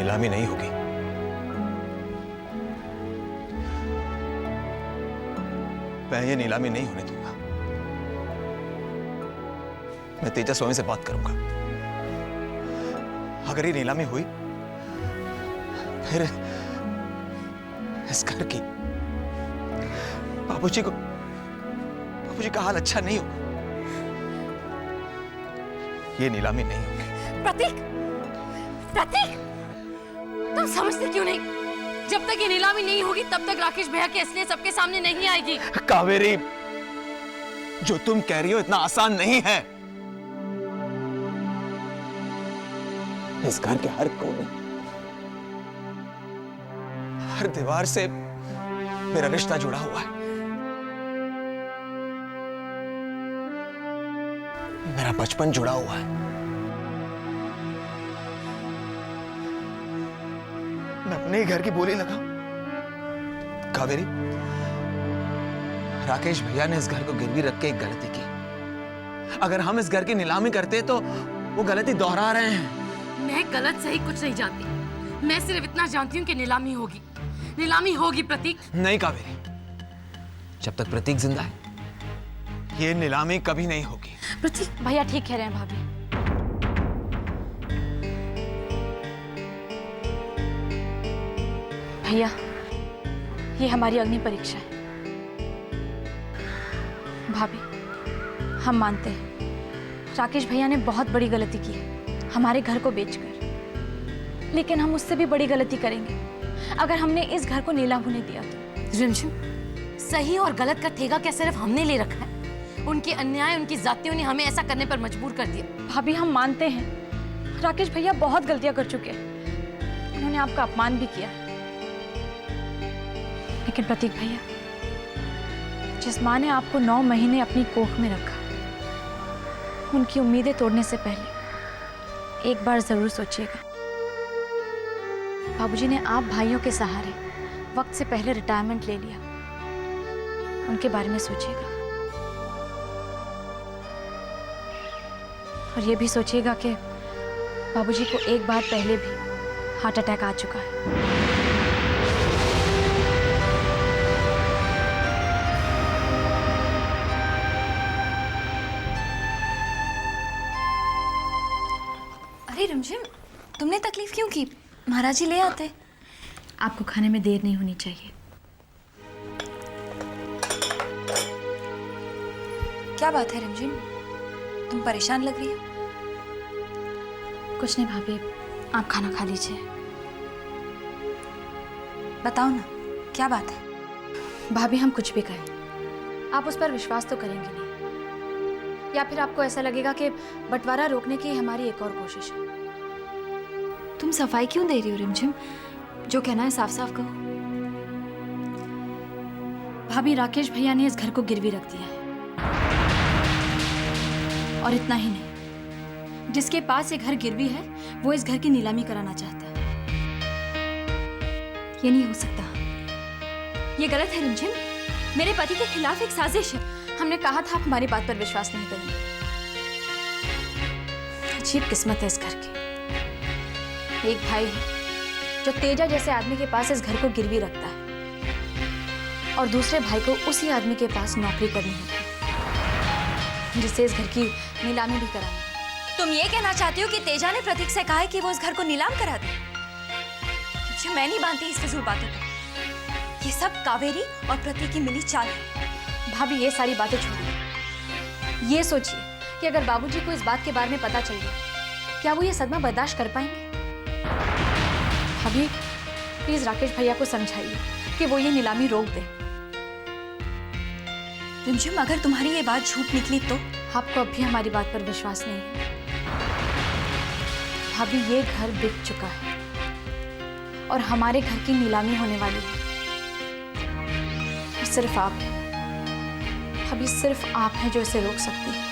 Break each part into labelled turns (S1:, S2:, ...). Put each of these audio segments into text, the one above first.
S1: नीलामी नहीं होगी। मैं ये नीलामी नहीं होने दूंगा। मैं तेजा स्वामी से बात करूंगा। अगर ये नीलामी हुई फिर इस घर की बाबूजी का हाल अच्छा नहीं होगा। ये नीलामी नहीं होगी।
S2: प्रतीक, प्रतीक, तुम समझते क्यों नहीं? जब तक ये नीलामी नहीं होगी तब तक राकेश भैया की असलियत सबके सामने नहीं आएगी।
S1: कावेरी, जो तुम कह रही हो इतना आसान नहीं है। इस घर के हर कोने, हर दीवार से मेरा रिश्ता जुड़ा हुआ है। मेरा बचपन जुड़ा हुआ है। मैं अपने ही घर की बोली लगाऊं। कावेरी, राकेश भैया ने इस घर को गिरवी रख के एक गलती की। अगर हम इस घर की नीलामी करते तो वो गलती दोहरा रहे हैं।
S2: मैं गलत सही कुछ नहीं जानती। मैं सिर्फ इतना जानती हूँ कि नीलामी होगी। नीलामी होगी प्रतीक।
S1: नहीं कावेरी, जब तक प्रतीक जिंदा है ये नीलामी कभी नहीं होगी।
S2: प्रतीक भैया ठीक कह रहे हैं भाभी। भैया, ये हमारी अग्नि परीक्षा है। भाभी, हम मानते हैं राकेश भैया ने बहुत बड़ी गलती की है हमारे घर को बेचकर, लेकिन हम उससे भी बड़ी गलती करेंगे अगर हमने इस घर को नीलाम होने दिया तो। रिमझिम, सही और गलत का ठेका क्या सिर्फ हमने ले रखा है? उनके अन्याय, उनकी जातियों ने हमें ऐसा करने पर मजबूर कर दिया। भाभी, हम मानते हैं राकेश भैया बहुत गलतियां कर चुके हैं। उन्होंने आपका अपमान भी किया, लेकिन प्रतीक भैया, जिस माँ ने आपको 9 महीने अपनी कोख में रखा, उनकी उम्मीदें तोड़ने से पहले एक बार जरूर सोचिएगा। बाबूजी ने आप भाइयों के सहारे वक्त से पहले रिटायरमेंट ले लिया। उनके बारे में सोचिएगा और ये भी सोचिएगा कि बाबूजी को एक बार पहले भी हार्ट अटैक आ चुका है।
S3: अरे रिमझिम, तुमने तकलीफ क्यों की? महाराज जी ले आते।
S2: आपको खाने में देर नहीं होनी चाहिए।
S3: क्या बात है रिमझिम, तुम परेशान लग रही हो?
S2: कुछ नहीं भाभी, आप खाना खा लीजिए।
S3: बताओ ना, क्या बात है?
S2: भाभी, हम कुछ भी कहें आप उस पर विश्वास तो करेंगे नहीं, या फिर आपको ऐसा लगेगा कि बंटवारा रोकने की हमारी एक और कोशिश है।
S3: तुम सफाई क्यों दे रही हो रिमझिम? जो कहना है साफ साफ कहो।
S2: भाभी, राकेश भैया ने इस घर को गिरवी रख दिया है, और इतना ही नहीं, जिसके पास ये घर गिरवी है वो इस घर की नीलामी कराना चाहता है।
S3: ये नहीं हो सकता, ये गलत है रिमझिम। मेरे पति के खिलाफ एक साजिश है।
S2: हमने कहा था आप हमारी बात पर विश्वास नहीं करेंगे। अजीब किस्मत है इस घर की। एक भाई है जो तेजा जैसे आदमी के पास इस घर को गिरवी रखता है, और दूसरे भाई को उसी आदमी के पास नौकरी करनी है जिससे इस घर की नीलामी भी करानी है।
S3: तुम ये कहना चाहती हो कि तेजा ने प्रतीक से कहा है कि वो इस घर को नीलाम करा दे? मुझे मैं नहीं मानती इस फिजूल बातों को। ये सब कावेरी और प्रतीक की मिली चाल है।
S2: भाभी, ये सारी बातें छोड़िए। ये सोचिए कि अगर बाबूजी को इस बात के बारे में पता चल गया, क्या वो ये सदमा बर्दाश्त कर पाएंगे? भाभी, प्लीज राकेश भैया को समझाइए कि वो ये नीलामी रोक दे।
S3: रिमझिम, अगर तुम्हारी ये बात झूठ निकली तो?
S2: आपको अब भी हमारी बात पर विश्वास नहीं है। भाभी, ये घर बिक चुका है और हमारे घर की नीलामी होने वाली है। और सिर्फ आप हैं, भाभी, सिर्फ आप हैं जो इसे रोक सकती हैं।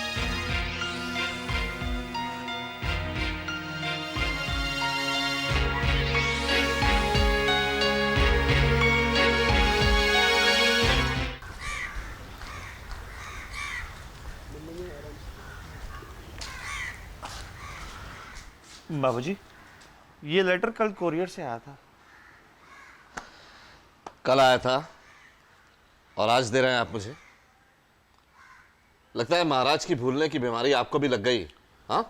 S4: बाबूजी, ये लेटर कल कोरियर से आया था।
S5: कल आया था और आज दे रहे हैं आप मुझे। लगता है महाराज की भूलने की बीमारी आपको भी लग गई। हाँ,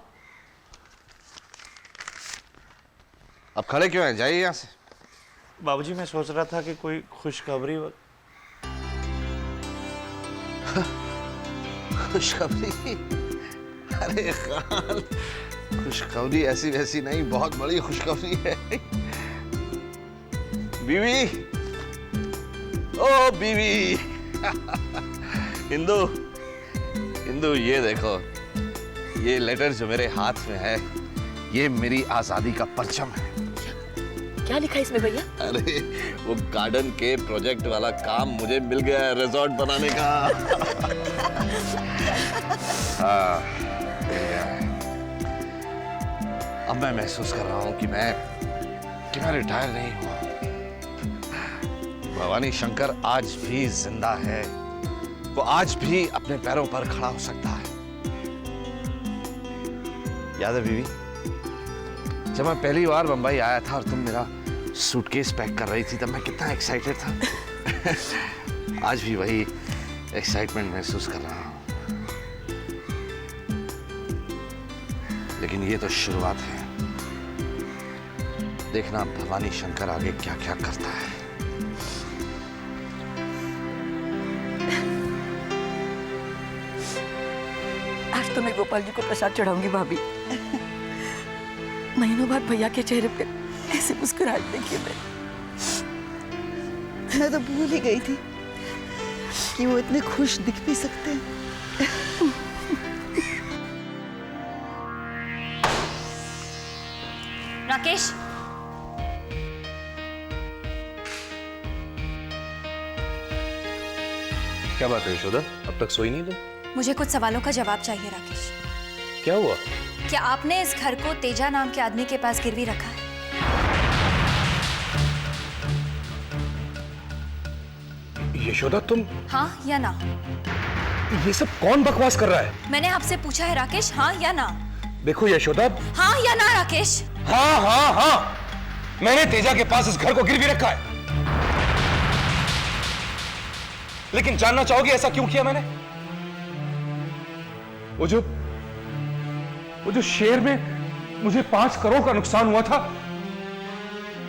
S5: अब खड़े क्यों हैं? जाइए यहां से।
S4: बाबूजी, मैं सोच रहा था कि कोई खुशखबरी
S5: खुशखबरी? अरे खान, खुशखबरी ऐसी वैसी नहीं, बहुत बड़ी खुशखबरी है। बीवी, ओ बीवी। हिंदू, हिंदू, ये देखो, ये लेटर जो मेरे हाथ में है, ये मेरी आजादी का परचम है।
S6: क्या लिखा है इसमें भैया?
S5: अरे वो गार्डन के प्रोजेक्ट वाला काम मुझे मिल गया है, रिजॉर्ट बनाने का। हाँ, मिल गया है। अब मैं महसूस कर रहा हूं कि मैं रिटायर नहीं हुआ। भवानी शंकर आज भी जिंदा है, वो आज भी अपने पैरों पर खड़ा हो सकता है। याद है बीवी, जब मैं पहली बार बंबई आया था और तुम मेरा सूटकेस पैक कर रही थी, तब मैं कितना एक्साइटेड था। आज भी वही एक्साइटमेंट महसूस कर रहा हूं। लेकिन ये तो शुरुआत है। देखना भवानी शंकर आगे क्या क्या करता है।
S6: आज तो मैं गोपाल जी को प्रसाद चढ़ाऊंगी भाभी। महीनों बाद भैया के चेहरे पे ऐसे मुस्कुराहट देखी
S7: मैं तो भूल ही गई थी कि वो इतने खुश दिख भी सकते हैं।
S3: राकेश,
S8: क्या बात है यशोदा, अब तक सोई नहीं तुम?
S3: मुझे कुछ सवालों का जवाब चाहिए राकेश।
S8: क्या हुआ?
S3: क्या आपने इस घर को तेजा नाम के आदमी के पास गिरवी रखा है?
S8: यशोदा तुम,
S3: हाँ या ना?
S8: ये सब कौन बकवास कर रहा है?
S3: मैंने आपसे पूछा है राकेश, हाँ या ना?
S8: देखो यशोदा।
S3: हाँ या ना राकेश?
S8: हाँ हाँ हाँ, मैंने तेजा के पास इस घर को गिरवी रखा है। लेकिन जानना चाहोगे ऐसा क्यों किया मैंने? वो जो शेयर में मुझे 5 करोड़ का नुकसान हुआ था,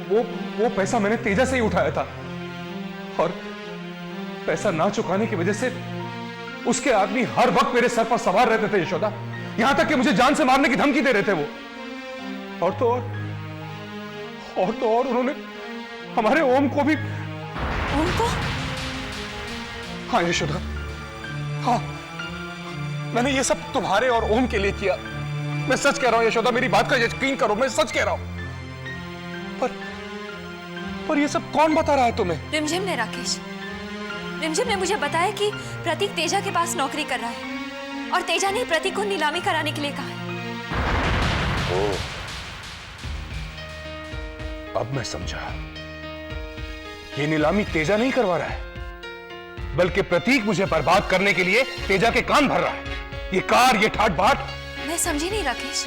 S8: वो पैसा मैंने तेजा से ही उठाया था। और पैसा ना चुकाने की वजह से उसके आदमी हर वक्त मेरे सर पर सवार रहते थे यशोदा, यहां तक कि मुझे जान से मारने की धमकी दे रहे थे वो। और तो और उन्होंने हमारे ओम को भी।
S3: ओम को?
S8: हाँ यशोदा, हाँ, मैंने ये सब तुम्हारे और ओम के लिए किया। मैं सच कह रहा हूं यशोदा, मेरी बात का यकीन करो, मैं सच कह रहा हूं। पर ये सब कौन बता रहा है तुम्हें?
S3: रिमझिम ने राकेश, रिमझिम ने मुझे बताया कि प्रतीक तेजा के पास नौकरी कर रहा है और तेजा ने प्रतीक को नीलामी कराने के लिए कहा है।
S8: ओह, अब मैं समझा। ये नीलामी तेजा नहीं करवा रहा है, बल्कि प्रतीक मुझे बर्बाद करने के लिए तेजा के कान भर रहा है। ये कार, ये ठाट बाट।
S3: मैं समझी नहीं राकेश।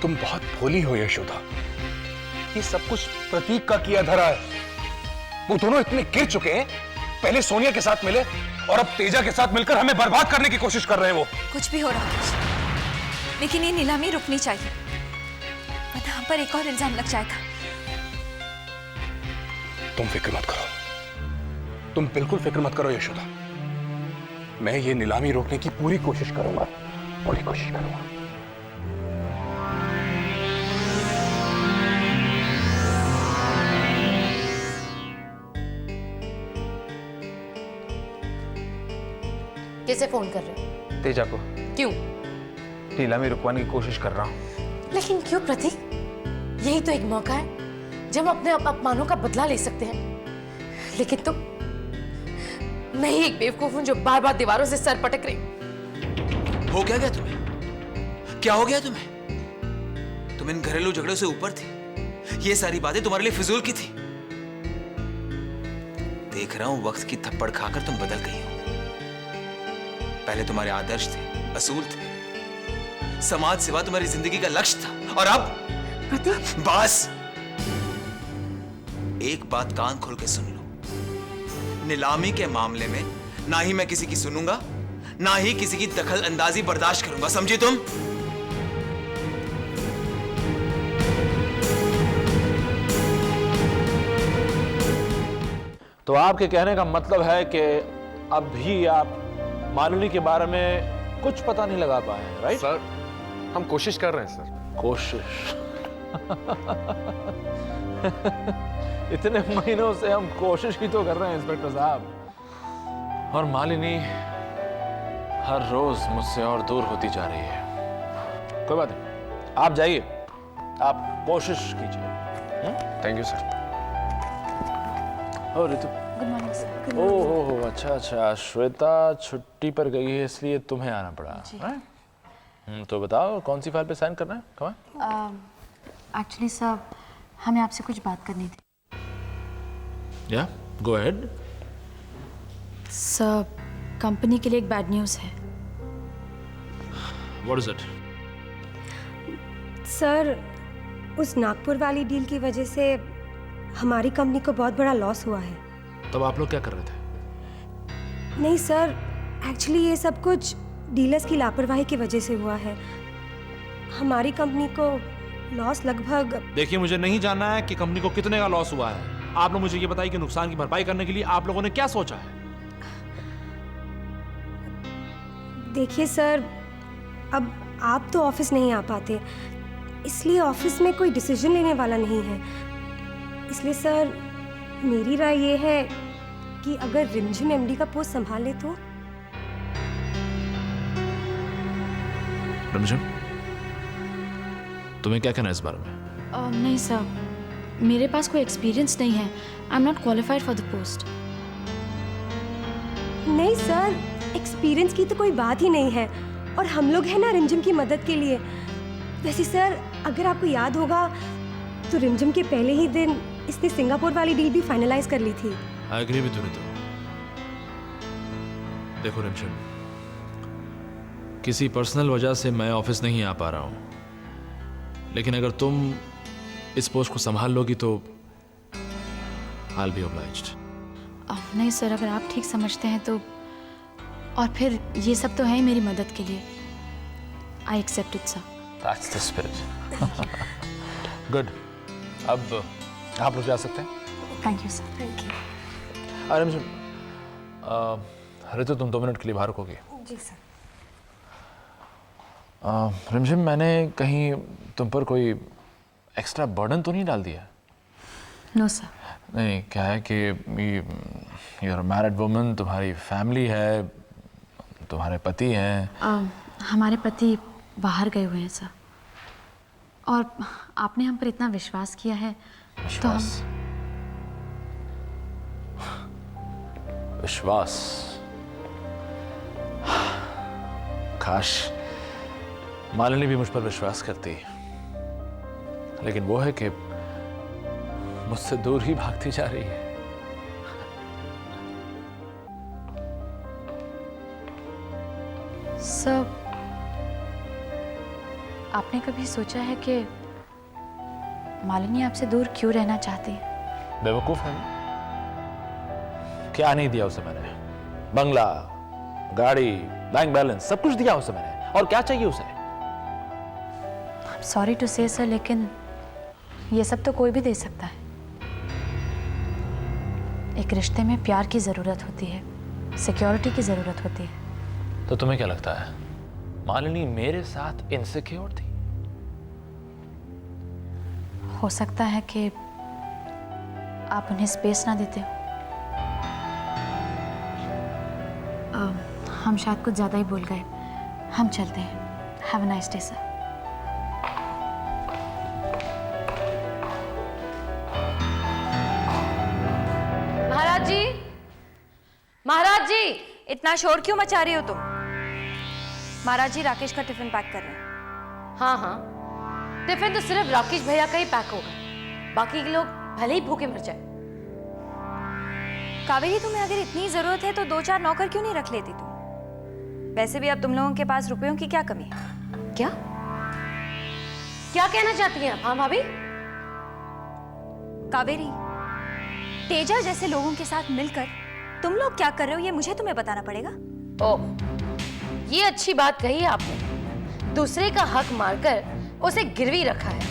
S8: तुम बहुत भोली हो यशोदा, ये सब कुछ प्रतीक का किया धरा है। वो दोनों इतने गिर चुके हैं, पहले सोनिया के साथ मिले और अब तेजा के साथ मिलकर हमें बर्बाद करने की कोशिश कर रहे हैं वो।
S3: कुछ भी हो राकेश, लेकिन ये नीलामी रुकनी चाहिए, वरना हम पर एक और इल्जाम लग जाएगा।
S8: तुम फिक्र मत करो, तुम बिल्कुल फिक्र मत करो यशोदा। मैं ये नीलामी रोकने की पूरी कोशिश करूंगा, पूरी कोशिश करूंगा।
S6: कैसे फोन कर रहे हो?
S1: तेजा को
S6: क्यों?
S1: नीलामी रुकवाने की कोशिश कर रहा हूं।
S6: लेकिन क्यों प्रतीक? यही तो एक मौका है जब हम अपने अपमानों का बदला ले सकते हैं। लेकिन तुम, मैं ही एक बेवकूफ हूं जो बार बार दीवारों से सर पटक रही हूं।
S1: हो क्या तुम्हें? क्या हो गया तुम्हें? तुम इन घरेलू झगड़ों से ऊपर थी। ये सारी बातें तुम्हारे लिए फिजूल की थी। देख रहा हूं वक्त की थप्पड़ खाकर तुम बदल गई हो। पहले तुम्हारे आदर्श थे, असूल थे, समाज सेवा तुम्हारी जिंदगी का लक्ष्य था, और अब
S6: प्रतीक,
S1: बस एक बात कान खोल के सुन लो, नीलामी के मामले में ना ही मैं किसी की सुनूंगा, ना ही किसी की दखल अंदाजी बर्दाश्त करूंगा, समझी तुम?
S9: तो आपके कहने का मतलब है कि अब भी आप मालिनी के बारे में कुछ पता नहीं लगा पाए हैं, राइट?
S8: सर, हम कोशिश कर रहे हैं सर।
S9: कोशिश इतने महीनों से हम कोशिश ही तो कर रहे हैं इंस्पेक्टर साहब, और मालिनी हर रोज मुझसे और दूर होती जा रही है। कोई बात नहीं, आप जाइए, आप कोशिश कीजिए।
S8: Thank you sir.
S9: और ऋतु,
S2: गुड मॉर्निंग सर।
S9: ओह अच्छा, श्वेता छुट्टी पर गई है इसलिए तुम्हें आना पड़ा, right? तो बताओ कौन सी फाइल पे साइन करना है? कम
S2: एक्चुअली सर, हमें आपसे कुछ बात करनी थी।
S9: या गो अहेड।
S2: सर, कंपनी के लिए एक बैड न्यूज़ है।
S9: What is it?
S10: सर, उस नागपुर वाली डील की वजह से हमारी कंपनी को बहुत बड़ा लॉस हुआ है।
S9: तब आप लोग क्या कर रहे थे?
S10: नहीं सर, एक्चुअली ये सब कुछ डीलर्स की लापरवाही की वजह से हुआ है। हमारी कंपनी को लॉस लगभग।
S9: देखिए, मुझे नहीं जानना है कि कंपनी को कितने का लॉस हुआ है। आप लोग मुझे ये बताइए कि नुकसान की भरपाई करने के लिए आप लोगों ने क्या सोचा है?
S10: देखिए सर, अब आप तो ऑफिस नहीं आ पाते, इसलिए ऑफिस में कोई डिसीजन लेने वाला नहीं है। इसलिए सर, मेरी राय ये है कि अगर रिमझिम एमडी का पोस्ट संभाल ले तो।
S9: रिमझिम, तुम्हें क्या कहना है इस बारे में?
S2: नहीं सर, मेरे पास कोई एक्सपीरियंस नहीं है। I am not qualified for the post.
S10: नहीं सर, एक्सपीरियंस की तो कोई बात ही नहीं है, और हम लोग हैं ना रिमझिम की मदद के लिए। वैसे सर, अगर आपको याद होगा तो रिमझिम के पहले ही दिन इसने सिंगापुर वाली डील भी फाइनलाइज कर ली थी।
S9: आई एग्री विद यू ऋतु। देखो रिमझिम, किसी पर्सनल वजह से मैं ऑफिस नहीं आ पा रहा हूं, लेकिन अगर तुम इस पोस्ट को संभाल लोगी तो I'll be obliged।
S2: नहीं सर, अगर आप ठीक समझते हैं तो, और फिर ये सब तो है ही मेरी मदद के लिए। I accept it sir.
S9: That's the spirit। Good, अब आप लोग जा सकते हैं।
S2: Thank you sir.
S10: Thank you.
S9: Rimjhim, Ritu तुम 2 मिनट के लिए बाहर रुकोगे?
S10: जी सर।
S9: रिमझिम, मैंने कहीं तुम पर कोई एक्स्ट्रा बर्डन तो नहीं डाल दिया?
S2: No sir.
S9: नहीं, क्या है कि यू आर मैरिड वुमन, तुम्हारी फैमिली है, तुम्हारे पति हैं।
S2: हमारे पति बाहर गए हुए हैं सर, और आपने हम पर इतना विश्वास किया है तो हम।
S9: विश्वास? काश मालिनी भी मुझ पर विश्वास करती, लेकिन वो है कि मुझसे दूर ही भागती जा रही है।
S2: सर, आपने कभी सोचा है कि मालिनी आपसे दूर क्यों रहना चाहती है?
S9: बेवकूफ है। क्या नहीं दिया उसे मैंने? बंगला, गाड़ी, बैंक बैलेंस, सब कुछ दिया उसे मैंने, और क्या चाहिए उसे?
S2: सॉरी टू से सर, लेकिन ये सब तो कोई भी दे सकता है। एक रिश्ते में प्यार की जरूरत होती है, सिक्योरिटी की जरूरत होती है।
S9: तो तुम्हें क्या लगता है मालिनी मेरे साथ इनसिक्योर थी?
S2: हो सकता है कि आप उन्हें स्पेस ना देते हो। हम शायद कुछ ज्यादा ही बोल गए। हम चलते हैं। Have a nice day sir.
S3: महाराज जी, महाराज जी, इतना शोर क्यों मचा रही हो तुम? महाराज जी राकेश का टिफिन पैक कर रहे हैं।
S6: हाँ हाँ, टिफिन तो सिर्फ राकेश भैया का ही पैक होगा, बाकी के लोग भले ही भूखे मर जाए।
S3: कावेरी, तुम्हें अगर इतनी जरूरत है तो 2-4 नौकर क्यों नहीं रख लेती तुम? वैसे भी अब तुम लोगों के पास रुपयों की क्या कमी है?
S6: क्या? क्या कहना चाहती हैं आप? हाँ भाभी?
S3: कावेरी, तेजा जैसे लोगों के साथ मिलकर तुम लोग क्या कर रहे हो ये मुझे तुम्हें बताना पड़ेगा।
S6: ओह, ये अच्छी बात कही है आपने। दूसरे का हक मारकर उसे गिरवी रखा है,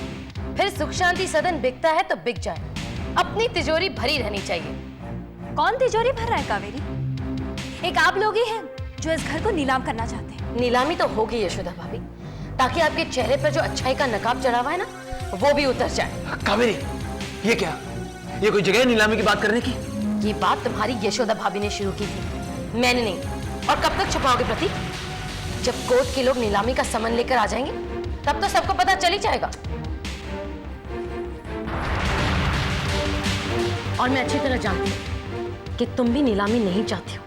S6: फिर सुख शांति सदन बिकता है तो बिक जाए। अपनी तिजोरी भरी रहनी चाहिए।
S3: कौन तिजोरी भर रहा है कावेरी? एक आप लोग ही हैं जो इस घर को नीलाम करना चाहते हैं।
S6: नीलामी तो होगी यशोदा भाभी, ताकि आपके चेहरे पर जो अच्छाई का नकाब चढ़ा हुआ है ना, वो भी उतर जाए।
S1: कावेरी, ये क्या? ये कोई जगह है नीलामी की बात करने की?
S6: ये बात तुम्हारी यशोदा भाभी ने शुरू की थी, मैंने नहीं। और कब तक छुपाओगे प्रतीक? जब कोर्ट के लोग नीलामी का समन लेकर आ जाएंगे तब तो सबको पता चल ही जाएगा। और मैं अच्छी तरह जानती हूँ कि तुम भी नीलामी नहीं चाहती हो।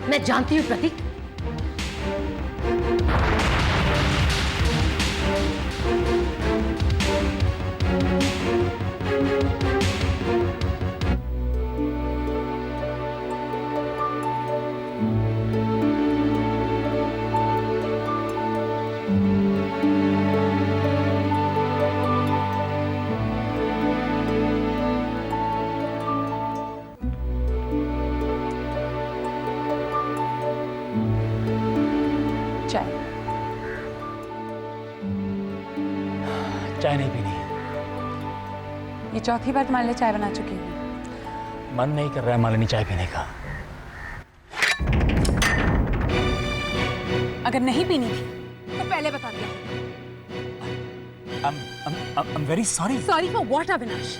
S6: मैं जानती हूँ प्रतीक।
S11: चाय नहीं पीनी।
S12: ये चौथी बार तुम्हारे लिए चाय बना चुकी हूँ।
S11: मन नहीं कर रहा है मालिनी चाय पीने का।
S12: अगर नहीं पीनी थी तो पहले बता दिया।
S11: I'm very sorry.
S12: Sorry for what Avinash?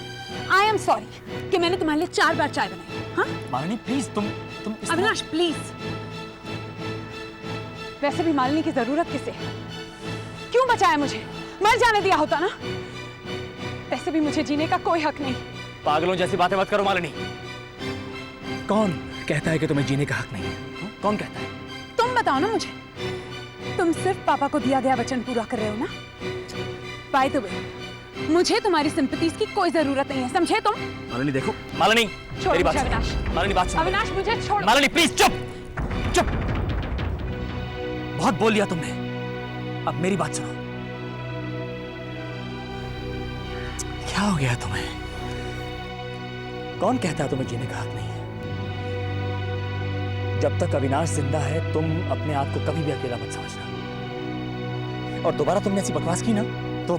S12: I am sorry कि मैंने तुम्हारे लिए 4 बार चाय बनाई। हाँ
S11: मालिनी प्लीज, तुम
S12: अविनाश प्लीज। वैसे भी मालिनी की जरूरत किसे है? क्यों बचाया मुझे? मर जाने दिया होता ना। वैसे भी मुझे जीने का कोई हक नहीं।
S11: पागलों जैसी बातें मत करो मालिनी। कौन कहता है कि तुम्हें जीने का हक नहीं है? हा? कौन कहता है?
S12: तुम बताओ ना मुझे। तुम सिर्फ पापा को दिया गया वचन पूरा कर रहे हो ना। बाय द वे, मुझे तुम्हारी सिंपैथीज की कोई जरूरत नहीं है, समझे तुम?
S11: मालिनी देखो, मालिनी मेरी बात सुनो। मालिनी बात सुनो।
S12: अविनाश मुझे छोड़ो।
S11: मालिनी प्लीज चुप चुप। बहुत बोल लिया तुमने, अब मेरी बात सुनो। क्या हो गया तुम्हें? कौन कहता है तुम्हें जीने का हक नहीं है? जब तक अविनाश जिंदा है तुम अपने आप को कभी भी अकेला मत समझना। और दोबारा तुमने ऐसी बकवास की ना तो